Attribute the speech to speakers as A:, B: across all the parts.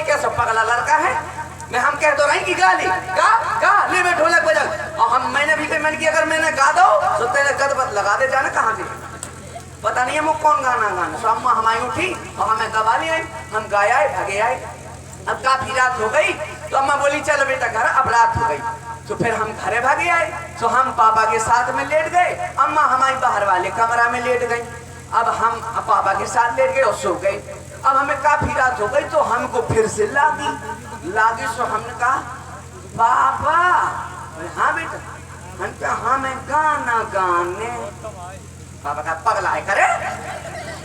A: कि कैसा पगला लड़का है। मैं हम कह तो रही कि गाली गा ले मैं ढोलक बजा और हम मैंने भी पेमेंट किया, अगर मैंने गा दो तो तेरे गदबद लगा दे जाने कहाँ से पता नहीं है मुझ कौन गाना गाना। तो अम्मा हमारी उठी और हमें गवा ले आई, हम गाए आए भगे आए। अब काफी रात हो गई तो अम्मा बोली चलो बेटा घर, अब रात हो गई। तो फिर हम घरे भागे आए। तो हम पापा के साथ में लेट गए, अम्मा हमारी बाहर वाले कमरा में लेट गई। अब हम पापा के साथ लेट गए और सो गए। अब हमें काफी रात हो गई तो हमको फिर से लागी तो हमने कहा पापा, हाँ बेटा, हम कहा हाँ मैं गाना गाने। पापा का पगला है करे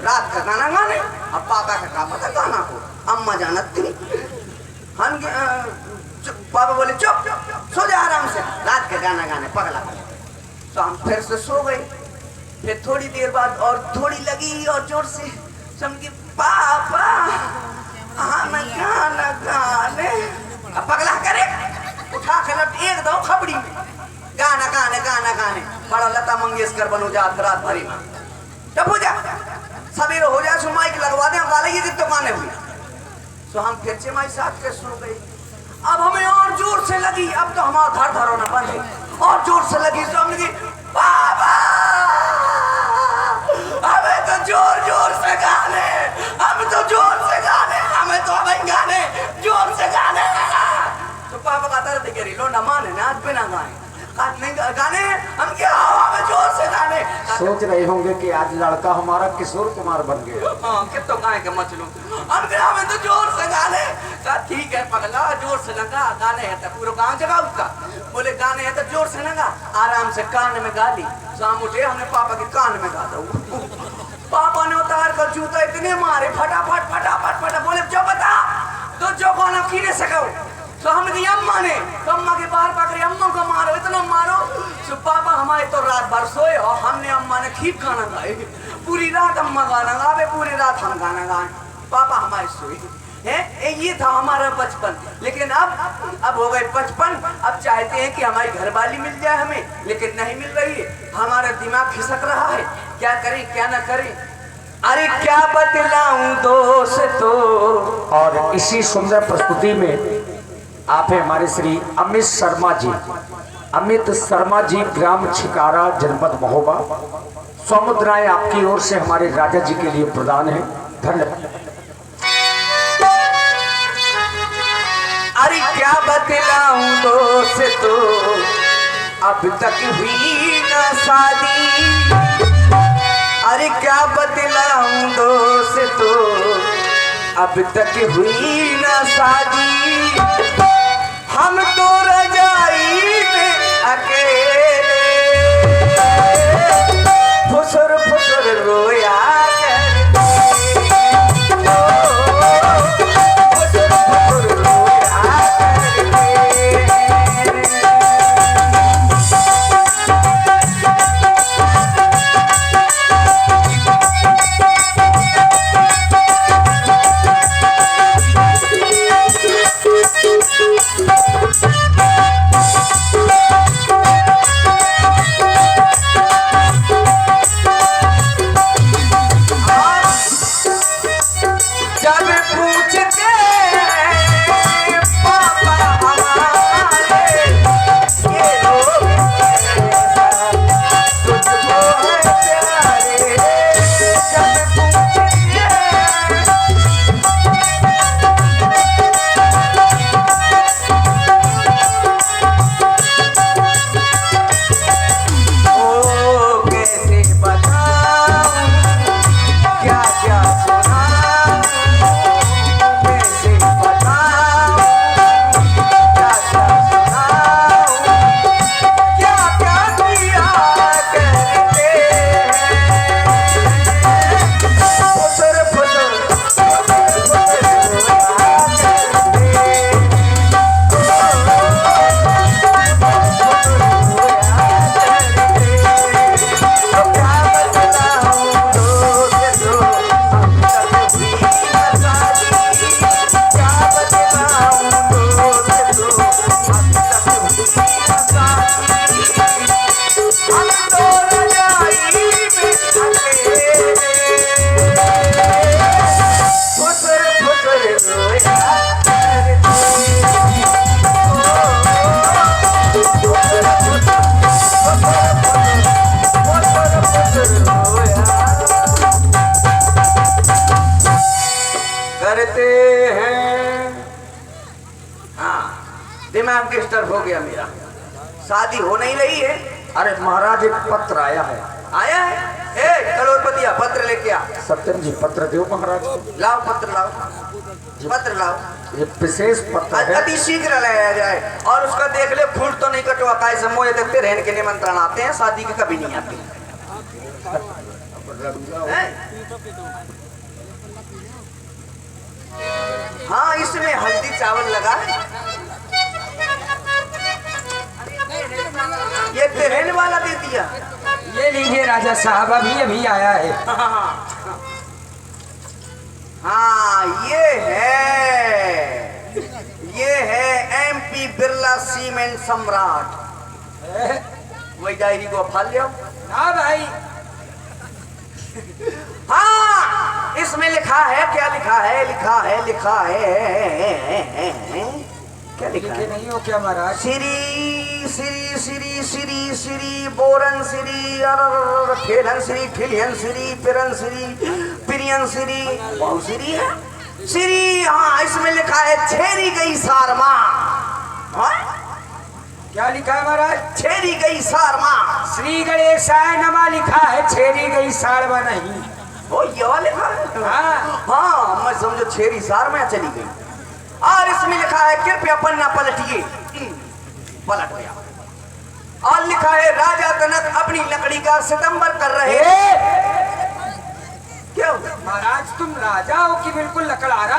A: रात का गाना गाने। अब पापा का कहा पता गाना को अम्मा जानती हम पापा बोले चुप सो जा आराम से, रात का गाना गाने पगला। तो हम फिर से सो गए। फिर थोड़ी देर बाद और थोड़ी लगी और जोर से समझी पापा हाँ मैं गाना गाने। अब पगला करे उठा के लट एक दो खबड़ी में गाना गाने बड़ा लता मंगेशकर बनो जात रात भरी में। जब हो जा सवेरे हो जाए सो माइक लगवा दे गा लेंगे तो गाने हुए। तो हम फिर से माई साथ के सो गए। अब हमें और जोर से लगी, अब तो हमारा धर होना बंद है और जोर से लगी। तो हमने की बाबा हमें तो जोर से गाने, हमें तो जोर से गाने, हमें तो हमें गाने जोर से गाने। तो पापा का तरह देखे लो न माने ना आज बिना गाने गाने हम क्या हमें जोर से गाने।
B: सोच रहे होंगे कि आज लड़का हमारा किशोर कुमार बन गया।
A: हाँ कित तो गाय के मचलू हमें तो जोर से गाने। ठीक है पगला जोर से लगा गाने है तो पूरा गाँव जगह उसका बोले गाने है तो जोर से लगा आराम से कान में गा ली। शाम उठे हमने पापा के कान में गा दो। पापा ने उतार कर जूता इतने मारे फटाफट बोले जो बता तो जो गाना कीने सको। तो हमने कहा अम्मा ने तो अम्मा के बाहर पकड़ी अम्मा को मारो इतना मारो। तो पापा हमारे तो रात भर सोए और हमने अम्मा ने ठीक गाना गाए। पूरी रात अम्मा गाना गावे, पूरी रात हम गाना गाए, पापा हमारे सोए है। ये था हमारा बचपन। लेकिन अब हो गए 55। अब चाहते हैं कि हमारी घरवाली मिल जाए हमें, लेकिन नहीं मिल रही है। हमारा दिमाग खिसक रहा है, क्या करें क्या ना करें। अरे क्या बतलाऊं दोस्तों।
B: और इसी सुंदर प्रस्तुति में आप है हमारे श्री अमित शर्मा जी ग्राम छिकारा जनपद महोबा। समुद्राएं आपकी ओर से हमारे राजा जी के लिए प्रदान है। धन्यवाद।
A: अरे क्या बतलाऊं दोस्तों अब तक हुई ना शादी। अरे क्या बतलाऊं दोस्तों अब तक हुई ना शादी। हम तो रजाई में अकेले फुसुर रोया हैं। हाँ, दिमाग डिस्टर्ब हो गया मेरा, शादी हो नहीं रही है।
B: अरे महाराज एक पत्र आया है।
A: आया है? ए करोड़पतिया, पत्र लेके आ।
B: सत्यम जी पत्र दो महाराज को।
A: लाओ पत्र लाओ, पत्र लाओ।
B: ये विशेष पत्र है।
A: अति शीघ्र लाया जाए और उसका देख ले, फूल तो नहीं कटवाता है। समोह देखते रहने के निमंत्रण आते हैं, शादी के कभी नहीं आते हैं। हाँ, इसमें हल्दी चावल लगा, ये तेरहन वाला दे दिया।
C: ये लीजिए राजा साहब, अभी आया है।
A: हाँ, ये है MP बिरला सीमेंट सम्राट। वही डायरी को फाल लिया।
C: हाँ भाई,
A: हाँ, इसमें लिखा है, क्या लिखा है? लिखा है क्या लिखा
C: लिखे
A: है?
C: नहीं हो क्या महाराज?
A: श्री श्री श्री श्री श्री बोरन श्री ठेलन श्री ठिलियन श्री पिरन श्री पिरियन श्री, कौन श्री है? श्री, हाँ, इसमें लिखा है छेरी गई सारमा।
C: क्या लिखा है महाराज?
A: छेरी गई सारमा।
C: श्री गणेशाय नमः लिखा है, छेरी गई साड़वा नहीं।
A: ओ ये वाला लिखा है?
C: हाँ।
A: हाँ, मैं समझो छेरी सारमा चली गई। और इसमें लिखा है कृपया पन्ना पलटिए। पलट गया। और लिखा है राजा जनक अपनी लकड़ी का सितंबर कर रहे हैं। क्या हुआ?
C: महाराज तुम राजा हो कि बिल्कुल लकड़हारा?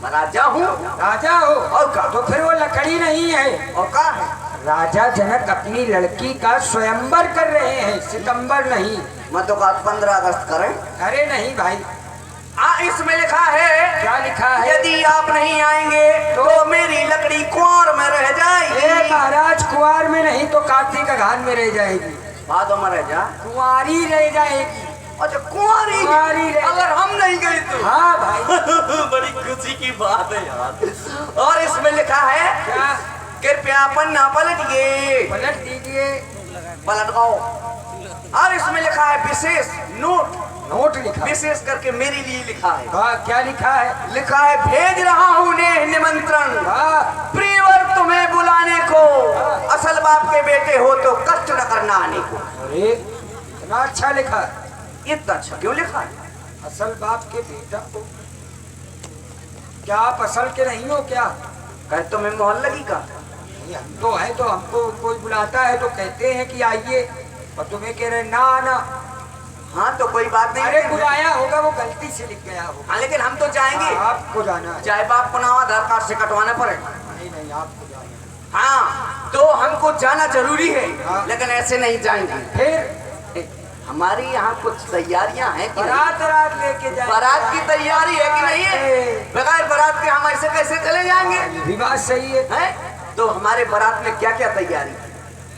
A: मैं राजा हूँ।
C: राजा हो
A: और का?
C: तो फिर वो लकड़ी नहीं है।
A: और का है?
C: राजा जनक अपनी लड़की का स्वयंवर कर रहे हैं, सितंबर नहीं।
A: मैं तो कहा 15 अगस्त करें।
C: अरे नहीं भाई।
A: इसमें लिखा है,
C: क्या लिखा है?
A: यदि आप नहीं आएंगे तो मेरी लकड़ी कुआर में रह जाएगी।
C: महाराज कुंवार में नहीं तो कार्तिक अघान में रह जाएगी।
A: भादों में रह जा।
C: कुंवारी रह जाएगी।
A: अच्छा, कुंवारी
C: रह,
A: अगर हम नहीं गए तो?
C: हाँ भाई।
A: बड़ी खुशी की बात है यार। और इसमें लिखा है
C: क्या?
A: कृपया पन्ना पलटिए।
C: पलट दीजिए।
A: पलट गाओ। और इसमें लिखा है विशेष नोट।
C: नोट लिखा,
A: विशेष करके मेरे लिए लिखा है।
C: क्या लिखा है?
A: लिखा है भेज रहा हूँ निमंत्रण प्रियवर तुम्हें बुलाने को। असल बाप के बेटे हो तो कष्ट न करना आने को।
C: अरे इतना अच्छा लिखा है।
A: इतना अच्छा क्यों लिखा है?
C: असल बाप के बेटा को। क्या आप असल के नहीं हो क्या?
A: कह तो मैं मोहल्लगी का।
C: हम तो है, तो हमको कोई बुलाता है तो कहते हैं कि आइए, और तुम्हें कह रहे ना आना।
A: हाँ तो कोई बात नहीं।
C: अरे बुलाया होगा, वो गलती से लिख गया होगा।
A: हाँ, लेकिन हम तो जाएंगे।
C: आपको जाना है।
A: चाहे बाप को ना आधार कार्ड से कटवाना पड़े।
C: नहीं आपको जाना है।
A: हाँ, तो हमको जाना जरूरी है।
C: हाँ।
A: लेकिन ऐसे नहीं जाएंगे।
C: फिर
A: हमारी यहाँ कुछ तैयारियां हैं कि
C: बारात रात लेके जाए।
A: बारात की तैयारी है कि नहीं है? बगैर बारात के हम ऐसे कैसे चले जाएंगे?
C: भी बात सही है।
A: तो हमारे बारात में क्या क्या तैयारी है?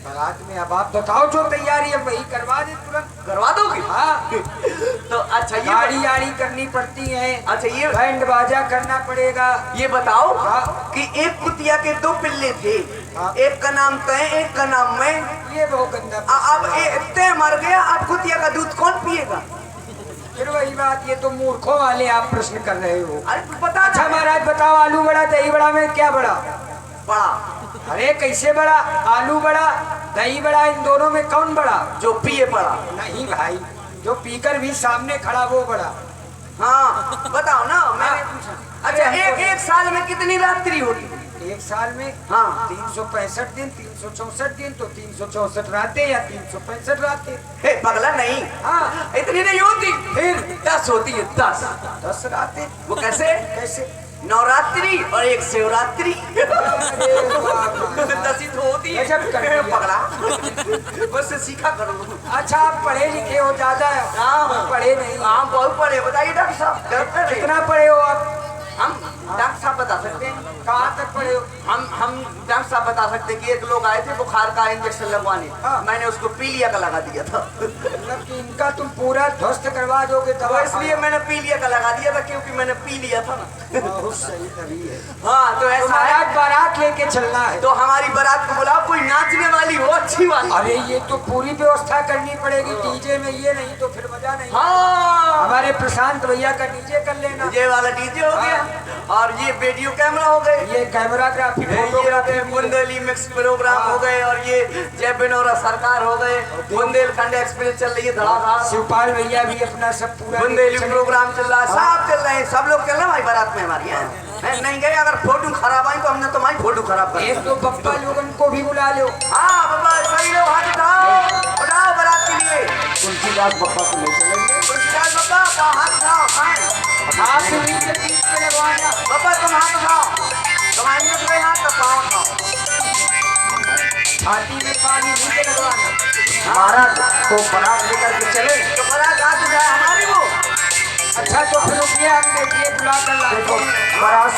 C: बारात में अब आप बताओ जो तैयारी है वही करवा दे, तुरंत
A: करवा दोगे?
C: हाँ।
A: तो अच्छा, ये
C: गाड़ी आड़ी करनी पड़ती है।
A: अच्छा, ये
C: बैंड बाजा करना पड़ेगा।
A: ये बताओ
C: हाँ।
A: कि एक कुतिया के 2 पिल्ले थे।
C: हाँ।
A: एक का नाम तय, एक का नाम मैं।
C: ये बहुत गंदा।
A: अब तय मर गया, अब कुतिया का दूध कौन पिएगा?
C: फिर वही बात, ये तो मूर्खों वाले आप प्रश्न कर रहे हो।
A: अरे पता।
C: अच्छा महाराज बताओ, आलू बड़ा दही बड़ा में क्या बड़ा?
A: बड़ा।
C: अरे कैसे बड़ा? आलू बड़ा दही बड़ा, इन दोनों में कौन बड़ा?
A: जो पिए पड़ा।
C: नहीं भाई, जो पीकर भी सामने खड़ा वो बड़ा।
A: हाँ बताओ ना, मैंने पूछा। अच्छा, एक साल में कितनी रात्रि होगी?
C: एक साल में
A: हाँ
C: 365 दिन, 364 दिन, तो 364 रातें या 365 रातें।
A: हे पगला, नहीं।
C: हाँ
A: इतनी नहीं होती,
C: फिर
A: 10 होती है।
C: 10 रातें।
A: वो कैसे?
C: कैसे?
A: नवरात्रि और एक शिवरात्रि। 10 ही तो होती है।
C: गजब कर दिया।
A: पगला, बस सीखा करो।
C: अच्छा आप पढ़े लिखे हो ज्यादा?
A: हाँ।
C: पढ़े नहीं?
A: हाँ बहुत पढ़े। बताइए डॉक्टर साहब, डॉक्टर है।
C: कितना पढ़े हो आप?
A: हम डॉक्टर साहब बता सकते हैं।
C: कहाँ तक पढ़े हो?
A: हम डॉक्टर साहब बता सकते हैं कि एक लोग आए थे बुखार का इंजेक्शन लगवाने।
C: हाँ।
A: मैंने उसको पीलिया का लगा दिया था।
C: मतलब कि इनका तुम पूरा ध्वस्त करवा दोगे
A: तो
C: दवा?
A: इसलिए मैंने पीलिया का लगा दिया था, क्योंकि मैंने पी लिया था ना।
C: बहुत सही तभी है।
A: हाँ, तो ऐसा है।
C: महाराज बारात लेके चलना है।
A: तो हमारी बारात को बुलाओ, कोई नाचने वाली हो, अच्छी वाली।
C: अरे ये तो पूरी व्यवस्था करनी पड़ेगी डीजे में, ये नहीं तो फिर मजा नहीं।
A: हाँ,
C: हमारे प्रशांत भैया का डीजे कर लेना।
A: ये वाला डीजे हो गया। और ये वीडियो कैमरा हो गए,
C: ये कैमराग्राफी,
A: ये बुंदेली मिक्स प्रोग्राम हो गए, और ये जय बिनोरा सरकार हो गए, बुंदेलखंड एक्सप्रेस चल रही है धड़ाधड़,
C: शिवपाल भैया भी अपना सब पूरा
A: बुंदेली प्रोग्राम चल रहा है, सब चल रहे हैं, सब लोग चल रहे हैं भाई बारात में हमारी हैं। नहीं गए अगर फोटो खराब आई तो हमने तुम्हारी फोटो खराब कर दी।
C: एक तो पप्पा लोगन को भी बुला लो।
A: हाँ बाबा सही लोग हाथ उठाओ बारात के लिए।
B: तुलसीदास बाबा को ले चलेंगे।
A: तुलसीदास बाबा हाथ उठाओ,
C: हाथ नीचे पीठ पे लगवाना।
A: बाबा तुम हाथ उठाओ, तुम्हारे तो हाथ तो पाँव उठाओ,
C: छाती में पानी नीचे लगवाना।
B: महाराज तो बारात लेकर के चले।
A: तो बारात हाथ उठाए हमारी वो।
C: अच्छा तो फिर रुकिए, हम देखिए बुला कर ला।
B: देखो बारात